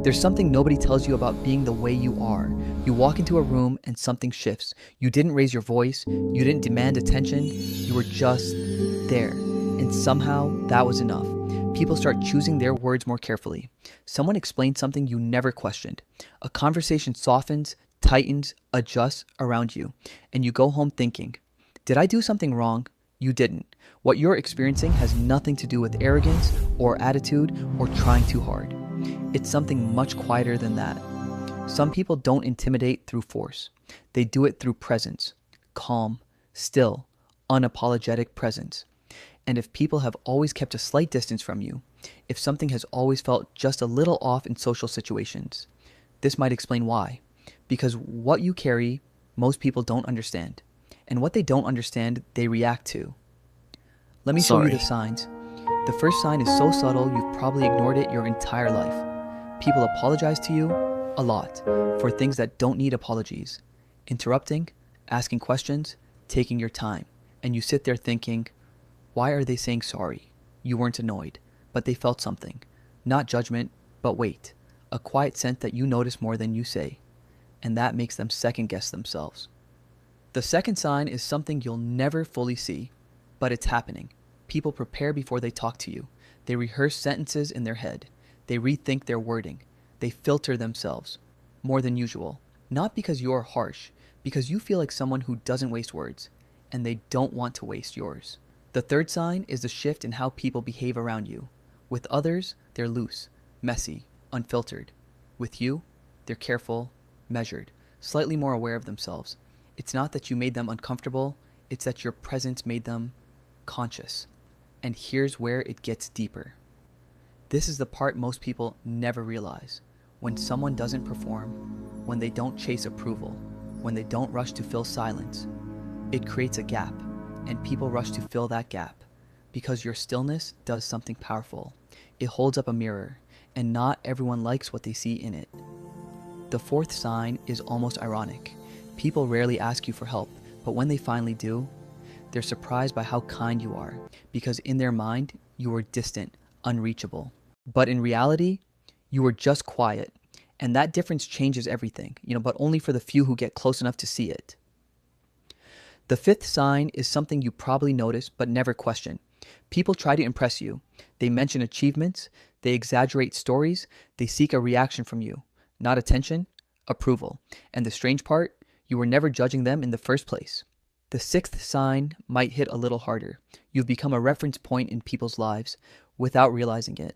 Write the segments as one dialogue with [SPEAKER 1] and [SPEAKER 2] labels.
[SPEAKER 1] There's something nobody tells you about being the way you are. You walk into a room and something shifts. You didn't raise your voice, you didn't demand attention, you were just there. And somehow that was enough. People start choosing their words more carefully. Someone explains something you never questioned. A conversation softens, tightens, adjusts around you. And you go home thinking, did I do something wrong? You didn't. What you're experiencing has nothing to do with arrogance or attitude or trying too hard. It's something much quieter than that. Some people don't intimidate through force. They do it through presence. Calm, still, unapologetic presence. And if people have always kept a slight distance from you, if something has always felt just a little off in social situations, this might explain why. Because what you carry, most people don't understand. And what they don't understand, they react to. Let me show you the signs. The first sign is so subtle you've probably ignored it your entire life. People apologize to you a lot for things that don't need apologies. Interrupting, asking questions, taking your time. And you sit there thinking, why are they saying sorry? You weren't annoyed, but they felt something. Not judgment, but wait. A quiet sense that you notice more than you say. And that makes them second guess themselves. The second sign is something you'll never fully see, but it's happening. People prepare before they talk to you. They rehearse sentences in their head. They rethink their wording. They filter themselves more than usual. Not because you're harsh, because you feel like someone who doesn't waste words, and they don't want to waste yours. The third sign is the shift in how people behave around you. With others, they're loose, messy, unfiltered. With you, they're careful, measured, slightly more aware of themselves. It's not that you made them uncomfortable, it's that your presence made them conscious. And here's where it gets deeper. This is the part most people never realize. When someone doesn't perform, when they don't chase approval, when they don't rush to fill silence, it creates a gap, and people rush to fill that gap. Because your stillness does something powerful. It holds up a mirror, and not everyone likes what they see in it. The fourth sign is almost ironic. People rarely ask you for help, but when they finally do, they're surprised by how kind you are, because in their mind, you were distant, unreachable. But in reality, you were just quiet, and that difference changes everything, but only for the few who get close enough to see it. The fifth sign is something you probably notice but never question. People try to impress you. They mention achievements, they exaggerate stories, they seek a reaction from you. Not attention, approval. And the strange part, you were never judging them in the first place. The sixth sign might hit a little harder. You've become a reference point in people's lives without realizing it.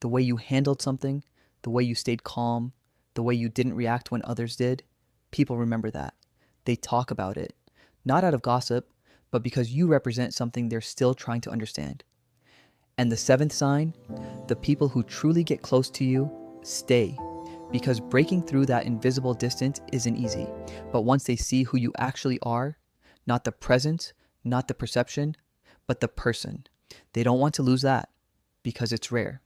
[SPEAKER 1] The way you handled something, the way you stayed calm, the way you didn't react when others did, people remember that. They talk about it. Not out of gossip, but because you represent something they're still trying to understand. And the seventh sign, the people who truly get close to you stay. Because breaking through that invisible distance isn't easy. But once they see who you actually are, not the presence, not the perception, but the person, they don't want to lose that because it's rare.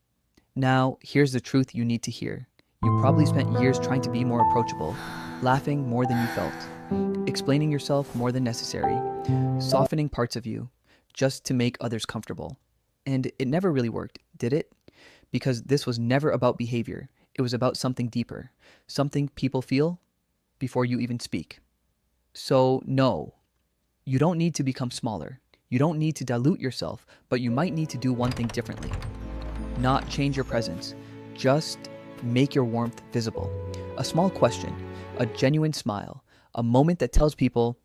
[SPEAKER 1] Now, here's the truth you need to hear. You probably spent years trying to be more approachable, laughing more than you felt, explaining yourself more than necessary, softening parts of you just to make others comfortable. And it never really worked, did it? Because this was never about behavior. It was about something deeper, something people feel before you even speak. So no, you don't need to become smaller. You don't need to dilute yourself, but you might need to do one thing differently. Not change your presence, just make your warmth visible. A small question, a genuine smile, a moment that tells people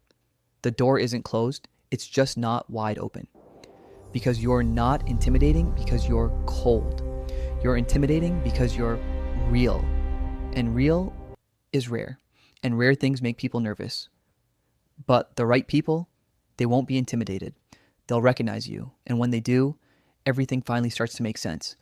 [SPEAKER 1] the door isn't closed, it's just not wide open. Because you're not intimidating because you're cold. You're intimidating because you're real. And real is rare. And rare things make people nervous. But the right people, they won't be intimidated. They'll recognize you. And when they do, everything finally starts to make sense.